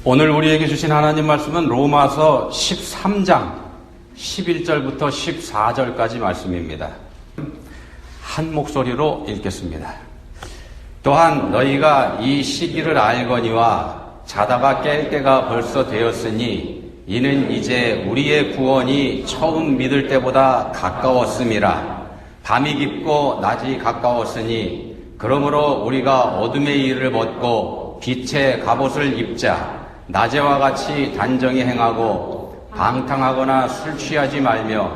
오늘 우리에게 주신 하나님 말씀은 로마서 13장 11절부터 14절까지 말씀입니다. 한 목소리로 읽겠습니다. 또한 너희가 이 시기를 알거니와 자다가 깰 때가 벌써 되었으니 이는 이제 우리의 구원이 처음 믿을 때보다 가까웠음이라. 밤이 깊고 낮이 가까웠으니 그러므로 우리가 어둠의 일을 벗고 빛의 갑옷을 입자. 낮에와 같이 단정히 행하고 방탕하거나 술 취하지 말며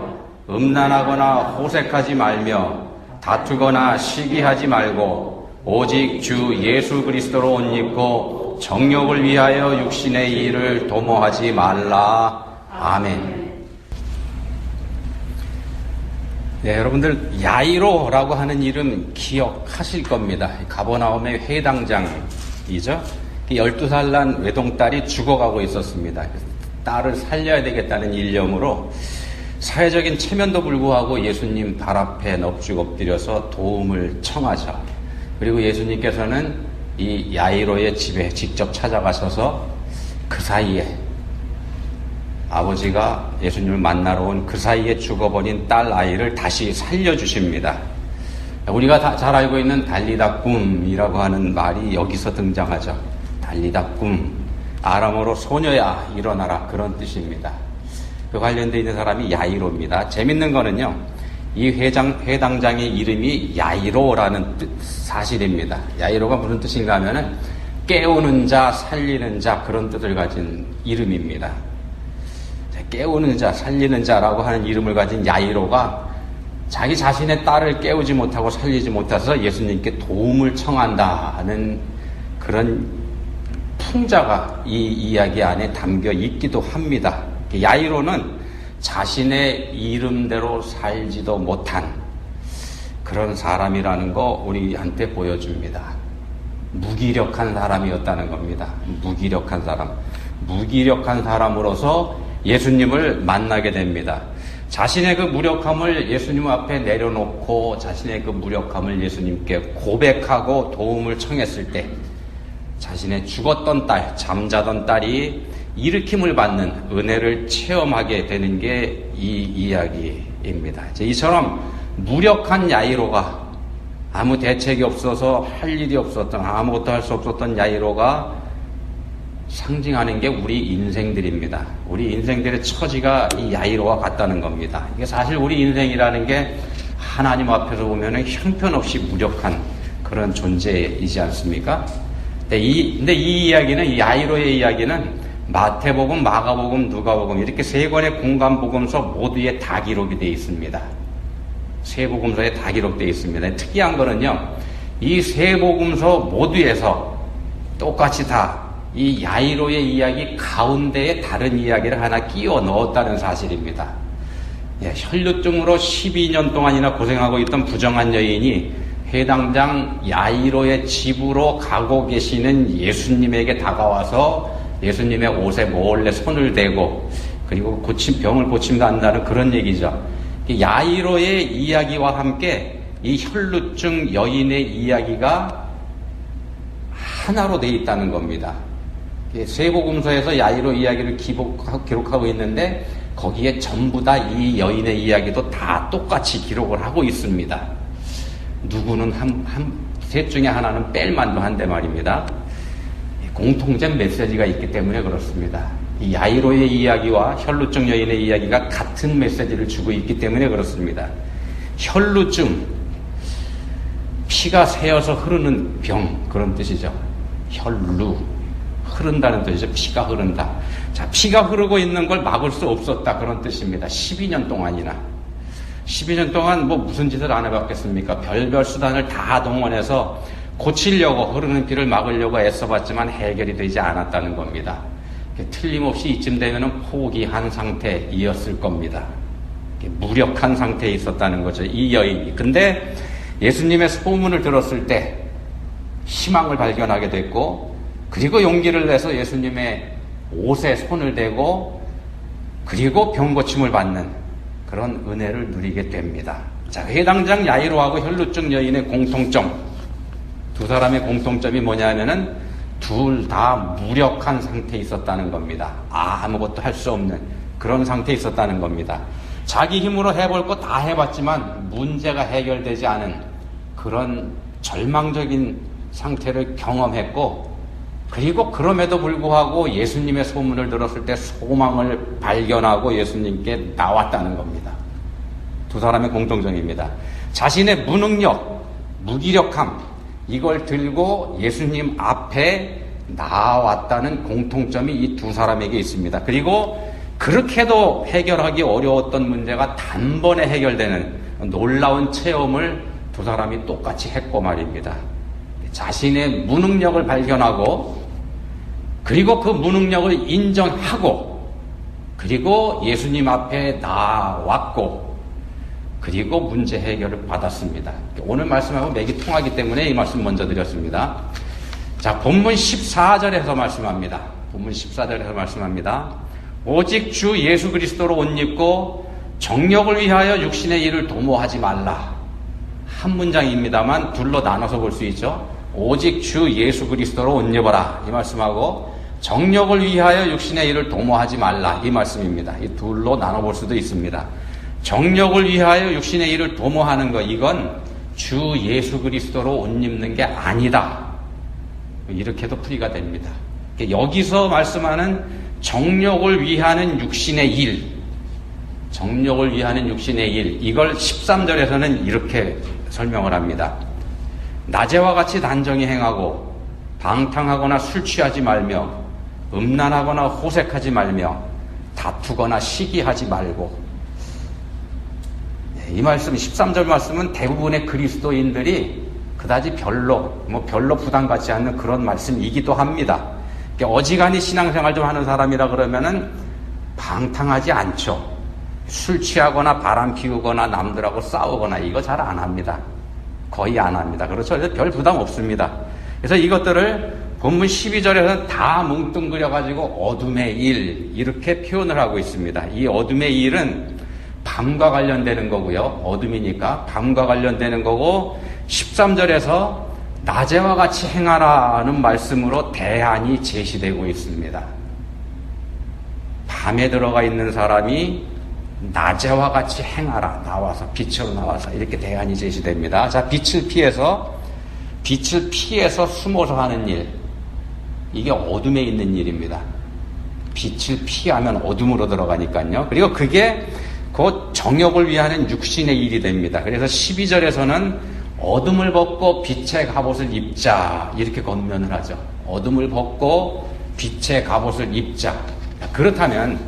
음란하거나 호색하지 말며 다투거나 시기하지 말고 오직 주 예수 그리스도로 옷 입고 정욕을 위하여 육신의 일을 도모하지 말라. 아멘. 네, 여러분들 야이로라고 하는 이름 기억하실 겁니다. 가버나움의 회당장이죠. 12살 난 외동딸이 죽어가고 있었습니다. 딸을 살려야 되겠다는 일념으로 사회적인 체면도 불구하고 예수님 발 앞에 넙죽 엎드려서 도움을 청하죠. 그리고 예수님께서는 이 야이로의 집에 직접 찾아가셔서 그 사이에 아버지가 예수님을 만나러 온 그 사이에 죽어버린 딸 아이를 다시 살려주십니다. 우리가 다 잘 알고 있는 달리다 쿰이라고 하는 말이 여기서 등장하죠. 달리다 쿰, 아람어로 소녀야 일어나라, 그런 뜻입니다. 그 관련되어 있는 사람이 야이로입니다. 재밌는 거는요, 이 회당장의 이름이 야이로라는 사실입니다. 야이로가 무슨 뜻인가 하면은 깨우는 자, 살리는 자, 그런 뜻을 가진 이름입니다. 깨우는 자, 살리는 자라고 하는 이름을 가진 야이로가 자기 자신의 딸을 깨우지 못하고 살리지 못해서 예수님께 도움을 청한다는 그런 풍자가 이 이야기 안에 담겨 있기도 합니다. 야이로는 자신의 이름대로 살지도 못한 그런 사람이라는 거 우리한테 보여줍니다. 무기력한 사람이었다는 겁니다. 무기력한 사람. 무기력한 사람으로서 예수님을 만나게 됩니다. 자신의 그 무력함을 예수님 앞에 내려놓고 자신의 그 무력함을 예수님께 고백하고 도움을 청했을 때 자신의 죽었던 딸, 잠자던 딸이 일으킴을 받는 은혜를 체험하게 되는 게 이 이야기입니다. 이처럼 무력한 야이로가 아무 대책이 없어서 할 일이 없었던, 아무것도 할 수 없었던 야이로가 상징하는 게 우리 인생들입니다. 우리 인생들의 처지가 이 야이로와 같다는 겁니다. 이게 사실 우리 인생이라는 게 하나님 앞에서 보면은 형편없이 무력한 그런 존재이지 않습니까? 근데 이 이야기는, 이 야이로의 이야기는 마태복음, 마가복음, 누가복음 이렇게 세 권의 공간복음서 모두에 다 기록이 되어 있습니다. 세 복음서에 다 기록되어 있습니다. 특이한 거는요, 이 세 복음서 모두에서 똑같이 다 이 야이로의 이야기 가운데에 다른 이야기를 하나 끼워 넣었다는 사실입니다. 혈루증으로 12년 동안이나 고생하고 있던 부정한 여인이 회당장 야이로의 집으로 가고 계시는 예수님에게 다가와서 예수님의 옷에 몰래 손을 대고 그리고 병을 고침도 한다는 그런 얘기죠. 야이로의 이야기와 함께 이 혈루증 여인의 이야기가 하나로 되어 있다는 겁니다. 세복음서에서 야이로 이야기를 기록하고 있는데 거기에 전부 다 이 여인의 이야기도 다 똑같이 기록을 하고 있습니다. 누구는 셋 중에 하나는 뺄 만도 한데 말입니다. 공통된 메시지가 있기 때문에 그렇습니다. 이 야이로의 이야기와 혈루증 여인의 이야기가 같은 메시지를 주고 있기 때문에 그렇습니다. 혈루증, 피가 새어서 흐르는 병, 그런 뜻이죠. 혈루, 흐른다는 뜻이죠. 피가 흐른다. 자, 피가 흐르고 있는 걸 막을 수 없었다, 그런 뜻입니다. 12년 동안이나. 12년 동안 무슨 짓을 안 해봤겠습니까? 별별 수단을 다 동원해서 고치려고, 흐르는 피를 막으려고 애써봤지만 해결이 되지 않았다는 겁니다. 틀림없이 이쯤 되면은 포기한 상태이었을 겁니다. 무력한 상태에 있었다는 거죠, 이 여인이. 근데 예수님의 소문을 들었을 때 희망을 발견하게 됐고, 그리고 용기를 내서 예수님의 옷에 손을 대고, 그리고 병고침을 받는 그런 은혜를 누리게 됩니다. 자, 회당장 야이로하고 혈루증 여인의 공통점, 두 사람의 공통점이 뭐냐면은 둘 다 무력한 상태에 있었다는 겁니다. 아무것도 할 수 없는 그런 상태에 있었다는 겁니다. 자기 힘으로 해볼 거 다 해봤지만 문제가 해결되지 않은 그런 절망적인 상태를 경험했고, 그리고 그럼에도 불구하고 예수님의 소문을 들었을 때 소망을 발견하고 예수님께 나왔다는 겁니다. 두 사람의 공통점입니다. 자신의 무능력, 무기력함, 이걸 들고 예수님 앞에 나왔다는 공통점이 이 두 사람에게 있습니다. 그리고 그렇게도 해결하기 어려웠던 문제가 단번에 해결되는 놀라운 체험을 두 사람이 똑같이 했고 말입니다. 자신의 무능력을 발견하고, 그리고 그 무능력을 인정하고, 그리고 예수님 앞에 나왔고, 그리고 문제 해결을 받았습니다. 오늘 말씀하고 맥이 통하기 때문에 이 말씀 먼저 드렸습니다. 자, 본문 14절에서 말씀합니다. 본문 14절에서 말씀합니다. 오직 주 예수 그리스도로 옷 입고 정력을 위하여 육신의 일을 도모하지 말라. 한 문장입니다만 둘로 나눠서 볼 수 있죠. 오직 주 예수 그리스도로 옷 입어라, 이 말씀하고 정력을 위하여 육신의 일을 도모하지 말라, 이 말씀입니다. 이 둘로 나눠볼 수도 있습니다. 정력을 위하여 육신의 일을 도모하는 것, 이건 주 예수 그리스도로 옷 입는 게 아니다, 이렇게도 풀이가 됩니다. 여기서 말씀하는 정력을 위하는 육신의 일, 정력을 위하는 육신의 일, 이걸 13절에서는 이렇게 설명을 합니다. 낮에와 같이 단정히 행하고 방탕하거나 술 취하지 말며 음란하거나 호색하지 말며 다투거나 시기하지 말고. 이 말씀, 13절 말씀은 대부분의 그리스도인들이 그다지 별로 부담 갖지 않는 그런 말씀이기도 합니다. 어지간히 신앙생활 좀 하는 사람이라 그러면은 방탕하지 않죠. 술 취하거나 바람 피우거나 남들하고 싸우거나 이거 잘 안 합니다. 거의 안 합니다. 그렇죠? 그래서 별 부담 없습니다. 그래서 이것들을 본문 12절에서는 다 뭉뚱그려가지고 어둠의 일, 이렇게 표현을 하고 있습니다. 이 어둠의 일은 밤과 관련되는 거고요. 어둠이니까 밤과 관련되는 거고, 13절에서 낮에와 같이 행하라는 말씀으로 대안이 제시되고 있습니다. 밤에 들어가 있는 사람이 낮에와 같이 행하라, 나와서 빛으로 나와서, 이렇게 대안이 제시됩니다. 자, 빛을 피해서 숨어서 하는 일, 이게 어둠에 있는 일입니다. 빛을 피하면 어둠으로 들어가니까요. 그리고 그게 곧 정욕을 위하는 육신의 일이 됩니다. 그래서 12절에서는 어둠을 벗고 빛의 갑옷을 입자, 이렇게 권면을 하죠. 어둠을 벗고 빛의 갑옷을 입자. 그렇다면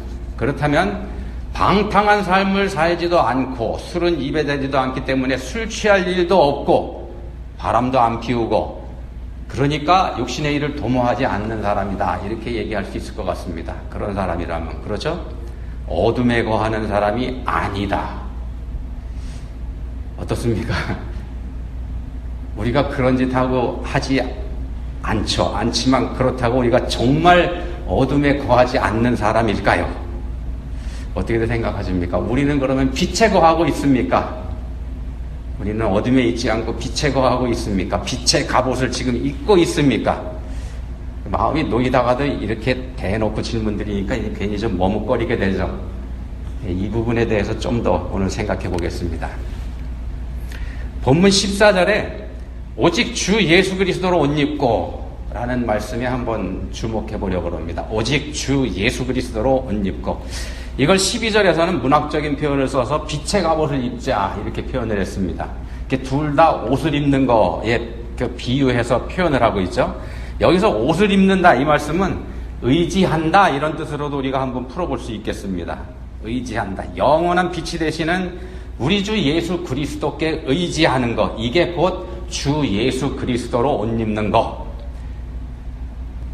방탕한 삶을 살지도 않고 술은 입에 대지도 않기 때문에 술 취할 일도 없고 바람도 안 피우고, 그러니까 육신의 일을 도모하지 않는 사람이다, 이렇게 얘기할 수 있을 것 같습니다. 그런 사람이라면. 그렇죠? 어둠에 거하는 사람이 아니다. 어떻습니까? 우리가 그런 짓 하고 하지 않지만 그렇다고 우리가 정말 어둠에 거하지 않는 사람일까요? 어떻게 생각하십니까? 우리는 그러면 빛에 거하고 있습니까? 우리는 어둠에 있지 않고 빛에 거하고 있습니까? 빛의 갑옷을 지금 입고 있습니까? 마음이 놓이다가도 이렇게 대놓고 질문드리니까 괜히 좀 머뭇거리게 되죠. 이 부분에 대해서 좀 더 오늘 생각해 보겠습니다. 본문 14절에 오직 주 예수 그리스도로 옷 입고 라는 말씀에 한번 주목해 보려고 합니다. 오직 주 예수 그리스도로 옷 입고. 이걸 12절에서는 문학적인 표현을 써서 빛의 갑옷을 입자, 이렇게 표현을 했습니다. 둘 다 옷을 입는 거에 비유해서 표현을 하고 있죠. 여기서 옷을 입는다, 이 말씀은 의지한다, 이런 뜻으로도 우리가 한번 풀어볼 수 있겠습니다. 의지한다, 영원한 빛이 되시는 우리 주 예수 그리스도께 의지하는 것, 이게 곧 주 예수 그리스도로 옷 입는 것,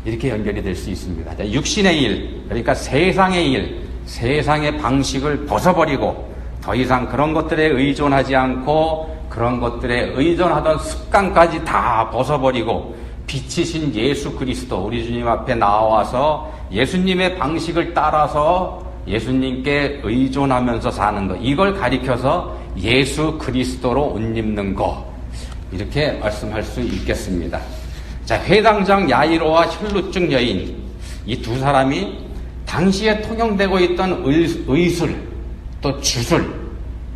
이렇게 연결이 될 수 있습니다. 육신의 일, 그러니까 세상의 일, 세상의 방식을 벗어버리고 더 이상 그런 것들에 의존하지 않고 그런 것들에 의존하던 습관까지 다 벗어버리고 빛이신 예수 그리스도, 우리 주님 앞에 나와서 예수님의 방식을 따라서 예수님께 의존하면서 사는 것, 이걸 가리켜서 예수 그리스도로 옷 입는 것, 이렇게 말씀할 수 있겠습니다. 자, 회당장 야이로와 혈루증 여인, 이 두 사람이 당시에 통용되고 있던 의술, 또 주술,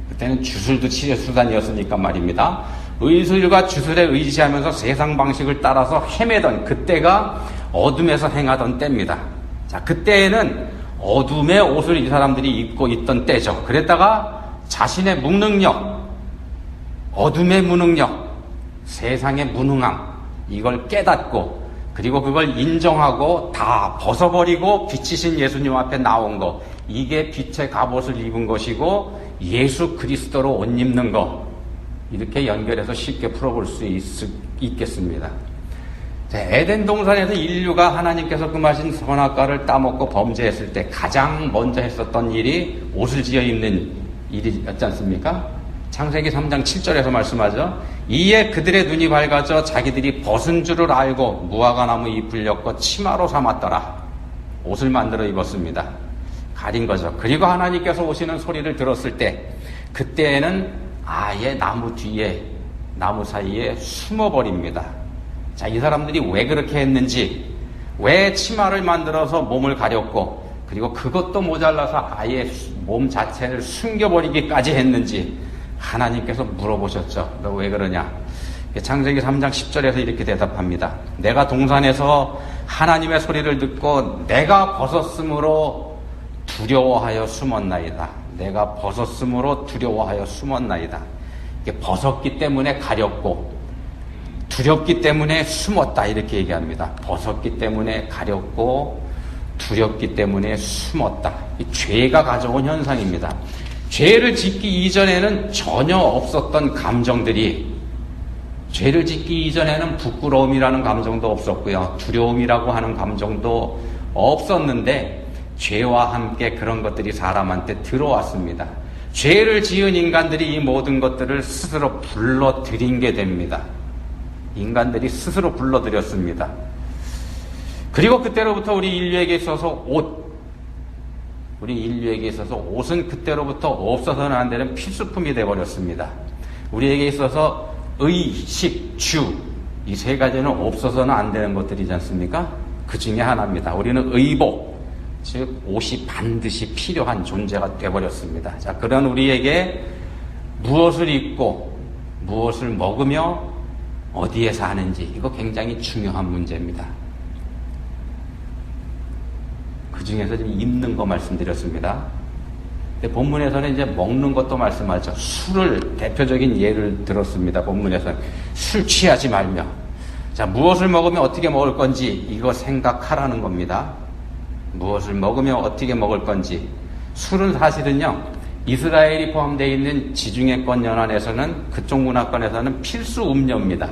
그때는 주술도 치료수단이었으니까 말입니다. 의술과 주술에 의지하면서 세상 방식을 따라서 헤매던 그때가 어둠에서 행하던 때입니다. 자, 그때에는 어둠의 옷을 이 사람들이 입고 있던 때죠. 그랬다가 자신의 무능력, 어둠의 무능력, 세상의 무능함, 이걸 깨닫고 그리고 그걸 인정하고 다 벗어버리고 빛이신 예수님 앞에 나온 것, 이게 빛의 갑옷을 입은 것이고 예수 그리스도로 옷 입는 것, 이렇게 연결해서 쉽게 풀어볼 수 있겠습니다. 자, 에덴 동산에서 인류가 하나님께서 금하신 선악과를 따먹고 범죄했을 때 가장 먼저 했었던 일이 옷을 지어 입는 일이었지 않습니까? 창세기 3장 7절에서 말씀하죠. 이에 그들의 눈이 밝아져 자기들이 벗은 줄을 알고 무화과 나무 잎을 엮어 치마로 삼았더라. 옷을 만들어 입었습니다. 가린 거죠. 그리고 하나님께서 오시는 소리를 들었을 때 그때에는 아예 나무 뒤에, 나무 사이에 숨어버립니다. 자, 이 사람들이 왜 그렇게 했는지, 왜 치마를 만들어서 몸을 가렸고, 그리고 그것도 모자라서 아예 몸 자체를 숨겨버리기까지 했는지 하나님께서 물어보셨죠. 너 왜 그러냐? 창세기 3장 10절에서 이렇게 대답합니다. 내가 동산에서 하나님의 소리를 듣고 내가 벗었으므로 두려워하여 숨었나이다. 내가 벗었으므로 두려워하여 숨었나이다. 이게 벗었기 때문에 가렸고 두렵기 때문에 숨었다, 이렇게 얘기합니다. 벗었기 때문에 가렸고 두렵기 때문에 숨었다. 이 죄가 가져온 현상입니다. 죄를 짓기 이전에는 전혀 없었던 감정들이, 죄를 짓기 이전에는 부끄러움이라는 감정도 없었고요, 두려움이라고 하는 감정도 없었는데 죄와 함께 그런 것들이 사람한테 들어왔습니다. 죄를 지은 인간들이 이 모든 것들을 스스로 불러들인 게 됩니다. 인간들이 스스로 불러들였습니다. 그리고 그때로부터 우리 인류에게 있어서 옷은 그때로부터 없어서는 안 되는 필수품이 되어버렸습니다. 우리에게 있어서 의, 식, 주, 이 세 가지는 없어서는 안 되는 것들이지 않습니까? 그 중에 하나입니다. 우리는 의복, 즉 옷이 반드시 필요한 존재가 되어버렸습니다. 자, 그런 우리에게 무엇을 입고 무엇을 먹으며 어디에 사는지, 이거 굉장히 중요한 문제입니다. 그 중에서 지금 입는 거 말씀드렸습니다. 근데 본문에서는 이제 먹는 것도 말씀하죠. 술을 대표적인 예를 들었습니다. 본문에서는 술 취하지 말며. 자, 무엇을 먹으면 어떻게 먹을 건지 이거 생각하라는 겁니다. 무엇을 먹으면 어떻게 먹을 건지. 술은 사실은요, 이스라엘이 포함되어 있는 지중해권 연안에서는, 그쪽 문화권에서는 필수 음료입니다.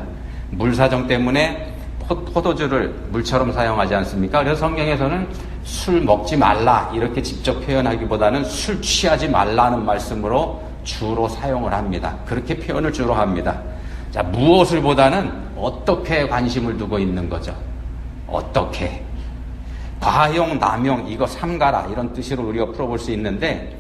물 사정 때문에 포도주를 물처럼 사용하지 않습니까? 그래서 성경에서는 술 먹지 말라 이렇게 직접 표현하기보다는 술 취하지 말라는 말씀으로 주로 사용을 합니다. 그렇게 표현을 주로 합니다. 자, 무엇을 보다는 어떻게 관심을 두고 있는 거죠. 어떻게. 과용, 남용, 이거 삼가라 이런 뜻으로 우리가 풀어볼 수 있는데,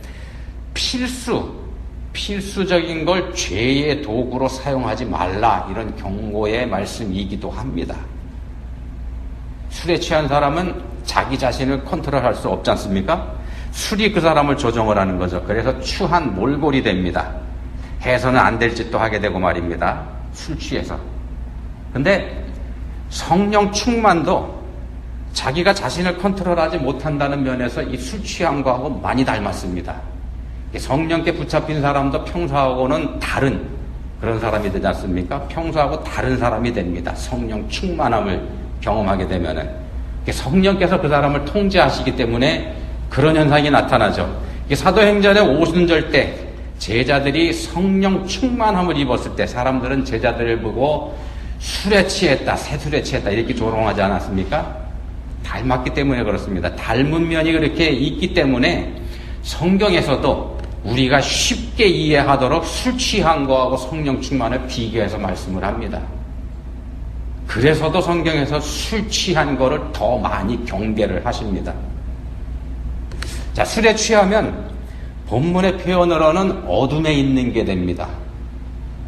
필수적인 걸 죄의 도구로 사용하지 말라, 이런 경고의 말씀이기도 합니다. 술에 취한 사람은 자기 자신을 컨트롤할 수 없지 않습니까? 술이 그 사람을 조종을 하는 거죠. 그래서 추한 몰골이 됩니다. 해서는 안 될 짓도 하게 되고 말입니다. 술 취해서. 근데 성령 충만도 자기가 자신을 컨트롤하지 못한다는 면에서 이 술 취함과하고 많이 닮았습니다. 성령께 붙잡힌 사람도 평소하고는 다른 그런 사람이 되지 않습니까? 평소하고 다른 사람이 됩니다. 성령 충만함을 경험하게 되면은. 성령께서 그 사람을 통제하시기 때문에 그런 현상이 나타나죠. 사도행전의 오순절 때 제자들이 성령 충만함을 입었을 때 사람들은 제자들을 보고 술에 취했다, 새술에 취했다 이렇게 조롱하지 않았습니까? 닮았기 때문에 그렇습니다. 닮은 면이 그렇게 있기 때문에 성경에서도 우리가 쉽게 이해하도록 술 취한 거하고 성령 충만을 비교해서 말씀을 합니다. 그래서도 성경에서 술 취한 거를 더 많이 경계를 하십니다. 자, 술에 취하면 본문의 표현으로는 어둠에 있는 게 됩니다.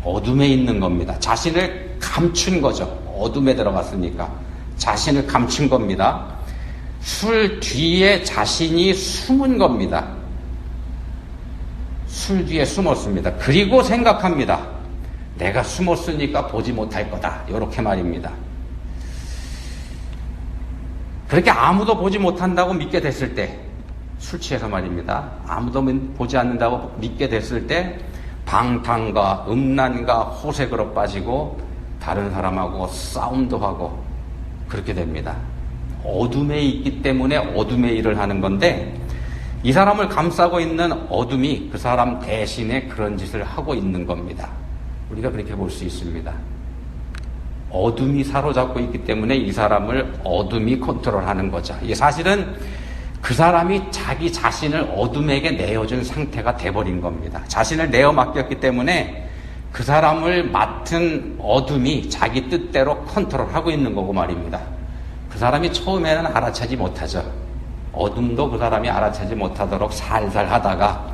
어둠에 있는 겁니다. 자신을 감춘 거죠. 어둠에 들어갔습니까? 자신을 감춘 겁니다. 술 뒤에 자신이 숨은 겁니다. 술 뒤에 숨었습니다. 그리고 생각합니다. 내가 숨었으니까 보지 못할 거다. 이렇게 말입니다. 그렇게 아무도 보지 못한다고 믿게 됐을 때, 술 취해서 말입니다. 아무도 보지 않는다고 믿게 됐을 때 방탕과 음란과 호색으로 빠지고 다른 사람하고 싸움도 하고 그렇게 됩니다. 어둠에 있기 때문에 어둠의 일을 하는 건데, 이 사람을 감싸고 있는 어둠이 그 사람 대신에 그런 짓을 하고 있는 겁니다. 우리가 그렇게 볼 수 있습니다. 어둠이 사로잡고 있기 때문에 이 사람을 어둠이 컨트롤하는 거죠. 이게 사실은 그 사람이 자기 자신을 어둠에게 내어준 상태가 돼버린 겁니다. 자신을 내어 맡겼기 때문에 그 사람을 맡은 어둠이 자기 뜻대로 컨트롤하고 있는 거고 말입니다. 그 사람이 처음에는 알아채지 못하죠. 어둠도 그 사람이 알아채지 못하도록 살살 하다가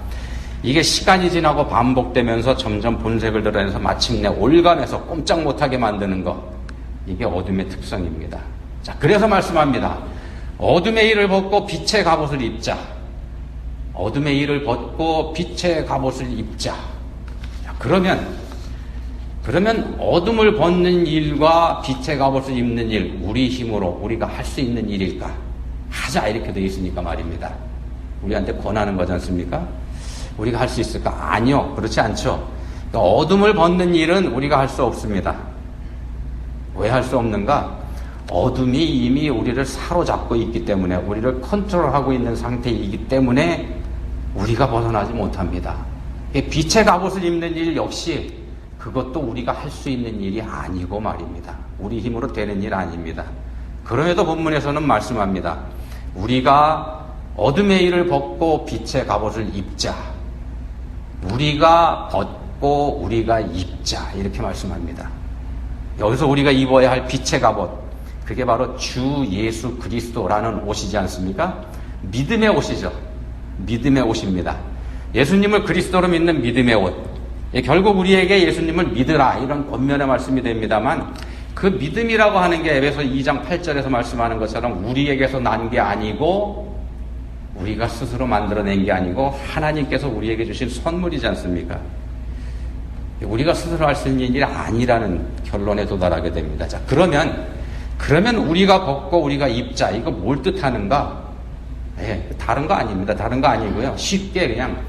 이게 시간이 지나고 반복되면서 점점 본색을 드러내서 마침내 올가매서 꼼짝 못하게 만드는 것, 이게 어둠의 특성입니다. 자, 그래서 말씀합니다. 어둠의 일을 벗고 빛의 갑옷을 입자. 어둠의 일을 벗고 빛의 갑옷을 입자. 자, 그러면 어둠을 벗는 일과 빛의 갑옷을 입는 일, 우리 힘으로 우리가 할 수 있는 일일까? 하자, 이렇게 되어 있으니까 말입니다. 우리한테 권하는 거지 않습니까? 우리가 할 수 있을까? 아니요, 그렇지 않죠. 그러니까 어둠을 벗는 일은 우리가 할 수 없습니다. 왜 할 수 없는가? 어둠이 이미 우리를 사로잡고 있기 때문에, 우리를 컨트롤하고 있는 상태이기 때문에 우리가 벗어나지 못합니다. 빛의 갑옷을 입는 일 역시 그것도 우리가 할 수 있는 일이 아니고 말입니다. 우리 힘으로 되는 일 아닙니다. 그럼에도 본문에서는 말씀합니다. 우리가 어둠의 일을 벗고 빛의 갑옷을 입자. 우리가 벗고 우리가 입자. 이렇게 말씀합니다. 여기서 우리가 입어야 할 빛의 갑옷, 그게 바로 주 예수 그리스도라는 옷이지 않습니까? 믿음의 옷이죠. 믿음의 옷입니다. 예수님을 그리스도로 믿는 믿음의 옷. 결국 우리에게 예수님을 믿으라, 이런 권면의 말씀이 됩니다만, 그 믿음이라고 하는 게 에베소 2장 8절에서 말씀하는 것처럼 우리에게서 난 게 아니고, 우리가 스스로 만들어낸 게 아니고 하나님께서 우리에게 주신 선물이지 않습니까? 우리가 스스로 할 수 있는 일이 아니라는 결론에 도달하게 됩니다. 자, 그러면 우리가 벗고 우리가 입자, 이거 뭘 뜻하는가? 다른 거 아닙니다. 다른 거 아니고요. 쉽게 그냥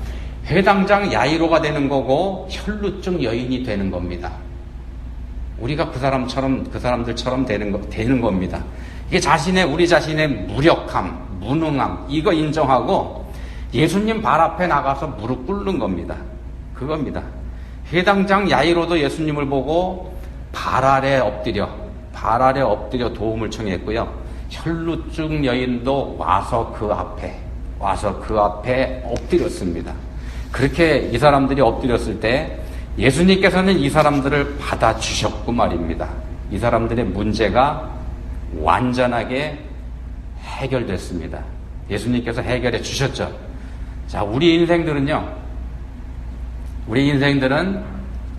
회당장 야이로가 되는 거고 혈루증 여인이 되는 겁니다. 우리가 그 사람들처럼 되는 겁니다. 이게 우리 자신의 무력함, 무능함, 이거 인정하고 예수님 발 앞에 나가서 무릎 꿇는 겁니다. 그겁니다. 회당장 야이로도 예수님을 보고 발 아래 엎드려 도움을 청했고요. 혈루증 여인도 와서 그 앞에 엎드렸습니다. 그렇게 이 사람들이 엎드렸을 때 예수님께서는 이 사람들을 받아주셨고 말입니다. 이 사람들의 문제가 완전하게 해결됐습니다. 예수님께서 해결해 주셨죠. 자, 우리 인생들은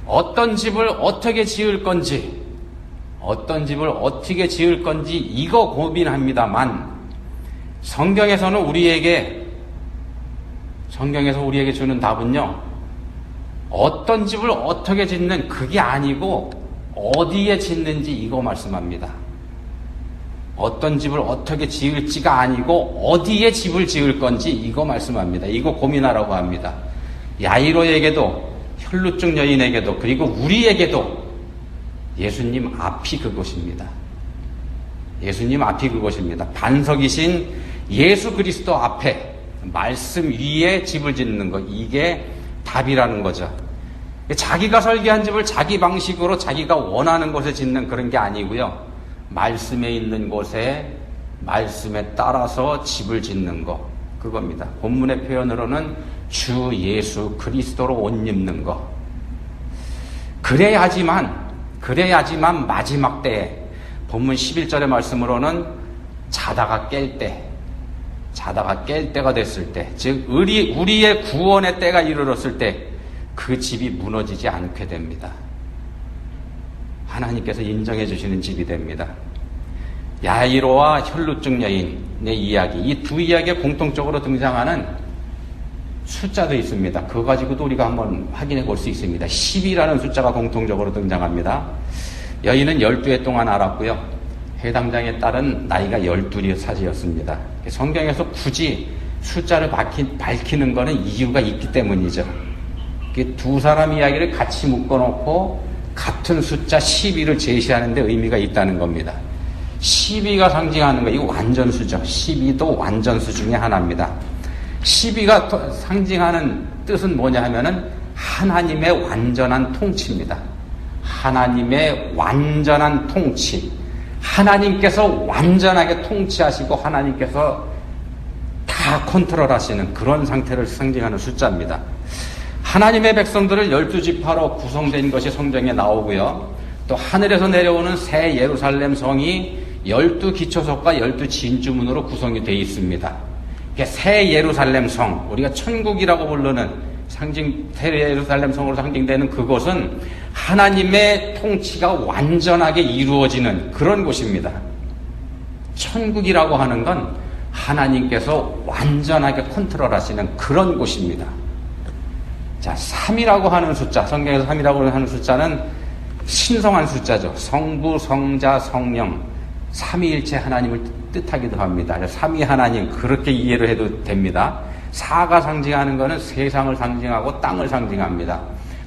어떤 집을 어떻게 지을 건지 이거 고민합니다만, 성경에서 우리에게 주는 답은요, 어떤 집을 어떻게 짓는 그게 아니고 어디에 짓는지 이거 말씀합니다. 어떤 집을 어떻게 지을지가 아니고 어디에 집을 지을 건지 이거 말씀합니다. 이거 고민하라고 합니다. 야이로에게도 혈루증 여인에게도 그리고 우리에게도 예수님 앞이 그곳입니다. 예수님 앞이 그곳입니다. 반석이신 예수 그리스도 앞에 말씀 위에 집을 짓는 것, 이게 답이라는 거죠. 자기가 설계한 집을 자기 방식으로 자기가 원하는 곳에 짓는 그런 게 아니고요. 말씀에 있는 곳에 말씀에 따라서 집을 짓는 것, 그겁니다. 본문의 표현으로는 주 예수 그리스도로 옷 입는 것. 그래야지만 마지막 때에 본문 11절의 말씀으로는 자다가 깰 때가 됐을 때, 즉 우리의 구원의 때가 이르렀을 때 그 집이 무너지지 않게 됩니다. 하나님께서 인정해 주시는 집이 됩니다. 야이로와 혈루증 여인의 이야기, 이 두 이야기에 공통적으로 등장하는 숫자도 있습니다. 그거 가지고도 우리가 한번 확인해 볼 수 있습니다. 10이라는 숫자가 공통적으로 등장합니다. 여인은 12해 동안 알았고요. 해당장에 따른 나이가 12살이었습니다. 성경에서 굳이 숫자를 밝히는 것은 이유가 있기 때문이죠. 두 사람 이야기를 같이 묶어놓고 같은 숫자 12를 제시하는 데 의미가 있다는 겁니다. 12가 상징하는 거, 이거 완전수죠. 12도 완전수 중에 하나입니다. 12가 상징하는 뜻은 뭐냐 하면은 하나님의 완전한 통치입니다. 하나님의 완전한 통치. 하나님께서 완전하게 통치하시고 하나님께서 다 컨트롤하시는 그런 상태를 상징하는 숫자입니다. 하나님의 백성들을 12지파로 구성된 것이 성경에 나오고요. 또 하늘에서 내려오는 새 예루살렘 성이 12기초석과 12진주문으로 구성이 되어 있습니다. 새 예루살렘 성, 우리가 천국이라고 부르는 새 예루살렘 성으로 상징되는 그곳은 하나님의 통치가 완전하게 이루어지는 그런 곳입니다. 천국이라고 하는 건 하나님께서 완전하게 컨트롤하시는 그런 곳입니다. 자, 3이라고 하는 숫자, 성경에서 3이라고 하는 숫자는 신성한 숫자죠. 성부, 성자, 성령, 삼위일체 하나님을 뜻하기도 합니다. 삼위 하나님, 그렇게 이해를 해도 됩니다. 4가 상징하는 것은 세상을 상징하고 땅을 상징합니다.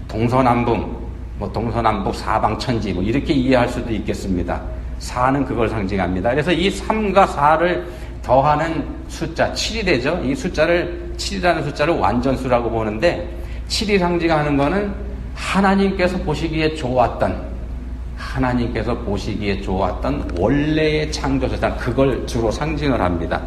동서남북, 동서남북 사방천지, 이렇게 이해할 수도 있겠습니다. 4는 그걸 상징합니다. 그래서 이 3과 4를 더하는 숫자, 7이 되죠. 이 숫자를, 7이라는 숫자를 완전수라고 보는데, 7이 상징하는 것은 하나님께서 보시기에 좋았던 원래의 창조세상, 그걸 주로 상징을 합니다.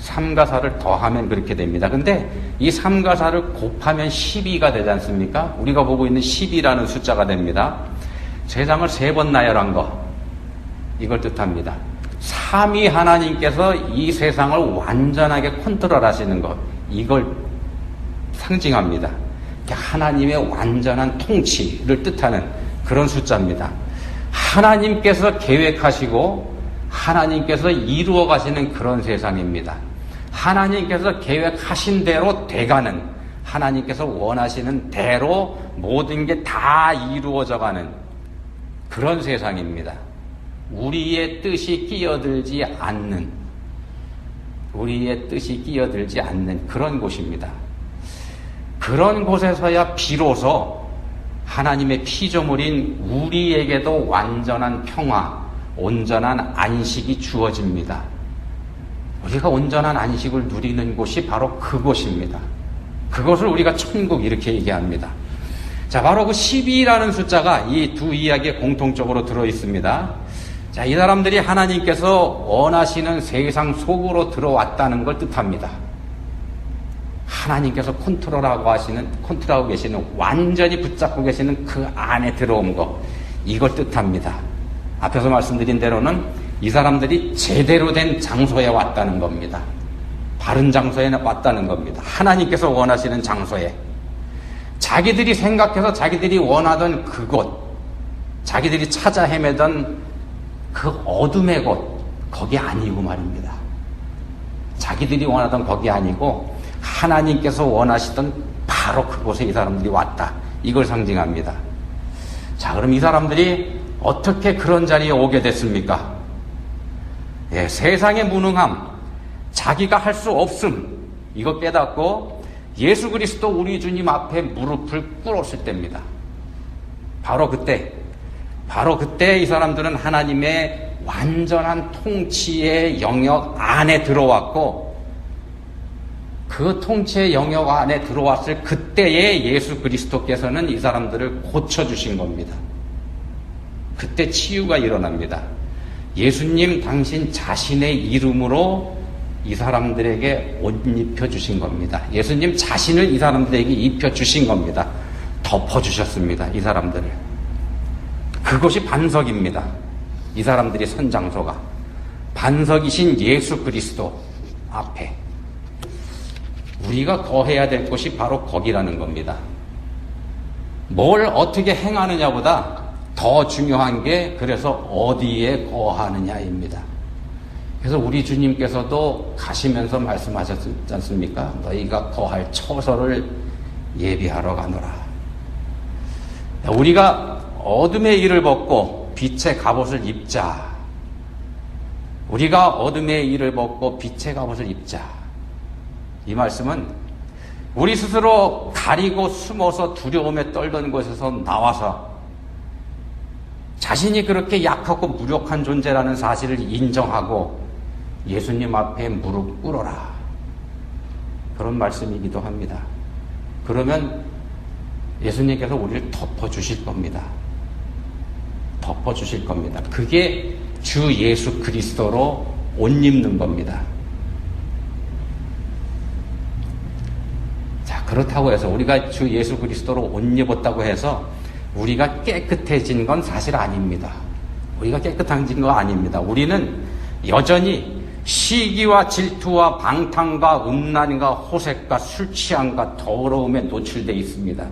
3과 4를 더하면 그렇게 됩니다. 근데 이 3과 4를 곱하면 12가 되지 않습니까? 우리가 보고 있는 10이라는 숫자가 됩니다. 세상을 3번 나열한 거, 이걸 뜻합니다. 3위 하나님께서 이 세상을 완전하게 컨트롤하시는 것, 이걸 상징합니다. 하나님의 완전한 통치를 뜻하는 그런 숫자입니다. 하나님께서 계획하시고 하나님께서 이루어 가시는 그런 세상입니다. 하나님께서 계획하신 대로 돼가는, 하나님께서 원하시는 대로 모든 게 다 이루어져 가는 그런 세상입니다. 우리의 뜻이 끼어들지 않는 그런 곳입니다. 그런 곳에서야 비로소 하나님의 피조물인 우리에게도 완전한 평화, 온전한 안식이 주어집니다. 우리가 온전한 안식을 누리는 곳이 바로 그곳입니다. 그것을 우리가 천국 이렇게 얘기합니다. 자, 바로 그 12라는 숫자가 이 두 이야기에 공통적으로 들어있습니다. 자, 이 사람들이 하나님께서 원하시는 세상 속으로 들어왔다는 걸 뜻합니다. 하나님께서 컨트롤하고 계시는, 완전히 붙잡고 계시는 그 안에 들어온 것, 이걸 뜻합니다. 앞에서 말씀드린 대로는 이 사람들이 제대로 된 장소에 왔다는 겁니다. 바른 장소에 왔다는 겁니다. 하나님께서 원하시는 장소에. 자기들이 생각해서 자기들이 원하던 그곳, 자기들이 찾아 헤매던 그 어둠의 곳, 거기 아니고 말입니다. 자기들이 원하던 거기 아니고 하나님께서 원하시던 바로 그곳에 이 사람들이 왔다. 이걸 상징합니다. 자, 그럼 이 사람들이 어떻게 그런 자리에 오게 됐습니까? 예, 세상의 무능함, 자기가 할 수 없음, 이거 깨닫고 예수 그리스도 우리 주님 앞에 무릎을 꿇었을 때입니다. 바로 그때 이 사람들은 하나님의 완전한 통치의 영역 안에 들어왔고, 그 통치의 영역 안에 들어왔을 그때에 예수 그리스도께서는 이 사람들을 고쳐주신 겁니다. 그때 치유가 일어납니다. 예수님 당신 자신의 이름으로 이 사람들에게 옷 입혀주신 겁니다. 예수님 자신을 이 사람들에게 입혀주신 겁니다. 덮어주셨습니다. 이 사람들을. 그것이 반석입니다. 이 사람들이 선 장소가. 반석이신 예수 그리스도 앞에. 우리가 거해야 될 것이 바로 거기라는 겁니다. 뭘 어떻게 행하느냐보다 더 중요한 게 그래서 어디에 거하느냐입니다. 그래서 우리 주님께서도 가시면서 말씀하셨지 않습니까? 너희가 거할 처소를 예비하러 가노라. 우리가 어둠의 일을 벗고 빛의 갑옷을 입자. 우리가 어둠의 일을 벗고 빛의 갑옷을 입자. 이 말씀은 우리 스스로 가리고 숨어서 두려움에 떨던 곳에서 나와서 자신이 그렇게 약하고 무력한 존재라는 사실을 인정하고 예수님 앞에 무릎 꿇어라. 그런 말씀이기도 합니다. 그러면 예수님께서 우리를 덮어주실 겁니다. 덮어주실 겁니다. 그게 주 예수 그리스도로 옷 입는 겁니다. 자, 그렇다고 해서 우리가 주 예수 그리스도로 옷 입었다고 해서 우리가 깨끗해진 건 사실 아닙니다. 우리가 깨끗해진 거 아닙니다. 우리는 여전히 시기와 질투와 방탕과 음란과 호색과 술 취함과 더러움에 노출되어 있습니다.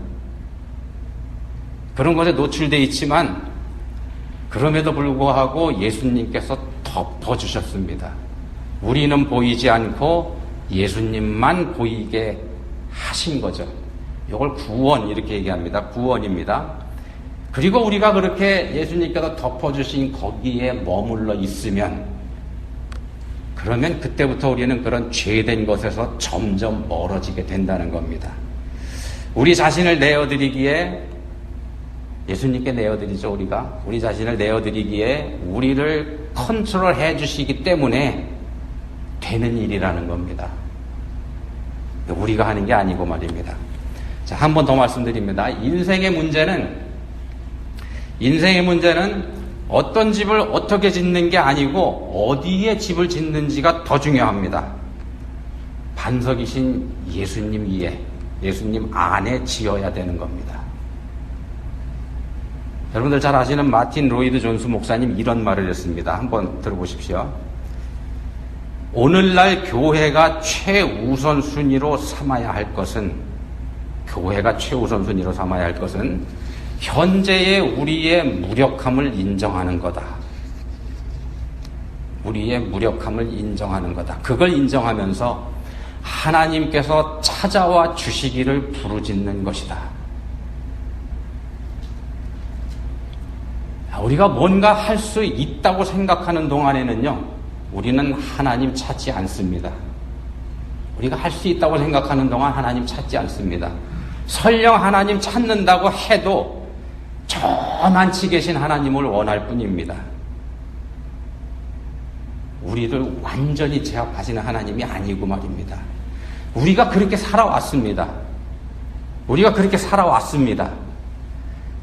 그런 것에 노출되어 있지만 그럼에도 불구하고 예수님께서 덮어주셨습니다. 우리는 보이지 않고 예수님만 보이게 하신 거죠. 이걸 구원 이렇게 얘기합니다. 구원입니다. 그리고 우리가 그렇게 예수님께서 덮어주신 거기에 머물러 있으면 그러면 그때부터 우리는 그런 죄된 것에서 점점 멀어지게 된다는 겁니다. 우리 자신을 내어드리기에 예수님께 내어드리죠. 우리 자신을 내어드리기에 우리를 컨트롤해 주시기 때문에 되는 일이라는 겁니다. 우리가 하는 게 아니고 말입니다. 자, 한 번 더 말씀드립니다. 인생의 문제는 어떤 집을 어떻게 짓는 게 아니고 어디에 집을 짓는지가 더 중요합니다. 반석이신 예수님 위에, 예수님 안에 지어야 되는 겁니다. 여러분들 잘 아시는 마틴 로이드 존스 목사님 이런 말을 했습니다. 한번 들어보십시오. 오늘날 교회가 최우선 순위로 삼아야 할 것은 현재의 우리의 무력함을 인정하는 거다. 우리의 무력함을 인정하는 거다. 그걸 인정하면서 하나님께서 찾아와 주시기를 부르짖는 것이다. 우리가 뭔가 할 수 있다고 생각하는 동안에는요, 우리는 하나님 찾지 않습니다. 우리가 할 수 있다고 생각하는 동안 하나님 찾지 않습니다. 설령 하나님 찾는다고 해도 저만치 계신 하나님을 원할 뿐입니다. 우리를 완전히 제압하시는 하나님이 아니고 말입니다. 우리가 그렇게 살아왔습니다.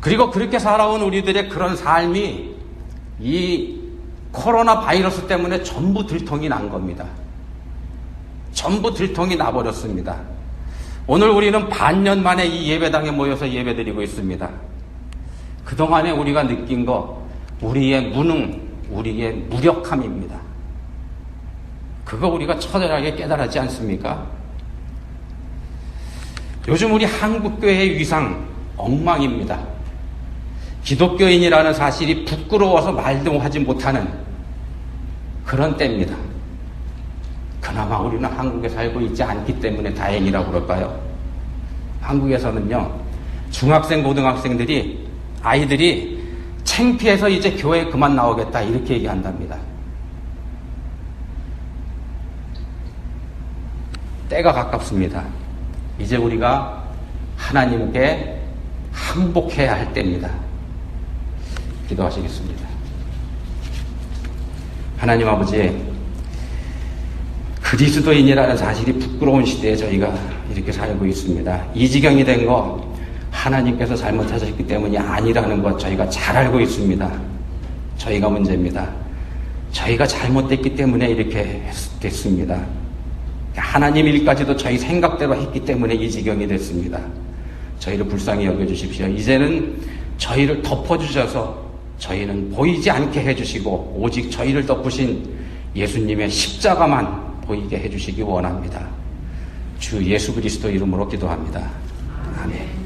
그리고 그렇게 살아온 우리들의 그런 삶이 이 코로나 바이러스 때문에 전부 들통이 난 겁니다. 전부 들통이 나버렸습니다. 오늘 우리는 반년 만에 이 예배당에 모여서 예배드리고 있습니다. 그동안에 우리가 느낀 거, 우리의 무능, 우리의 무력함입니다. 그거 우리가 처절하게 깨달았지 않습니까? 요즘 우리 한국교회의 위상 엉망입니다. 기독교인이라는 사실이 부끄러워서 말도 하지 못하는 그런 때입니다. 그나마 우리는 한국에 살고 있지 않기 때문에 다행이라고 그럴까요? 한국에서는요, 중학생, 고등학생들이, 아이들이 창피해서 이제 교회에 그만 나오겠다 이렇게 얘기한답니다. 때가 가깝습니다. 이제 우리가 하나님께 항복해야 할 때입니다. 기도하시겠습니다. 하나님 아버지, 그리스도인이라는 사실이 부끄러운 시대에 저희가 이렇게 살고 있습니다. 이 지경이 된 거 하나님께서 잘못하셨기 때문이 아니라는 것 저희가 잘 알고 있습니다. 저희가 문제입니다. 저희가 잘못됐기 때문에 이렇게 됐습니다. 하나님 일까지도 저희 생각대로 했기 때문에 이 지경이 됐습니다. 저희를 불쌍히 여겨주십시오. 이제는 저희를 덮어주셔서 저희는 보이지 않게 해주시고 오직 저희를 덮으신 예수님의 십자가만 보이게 해주시기 원합니다. 주 예수 그리스도 이름으로 기도합니다. 아멘.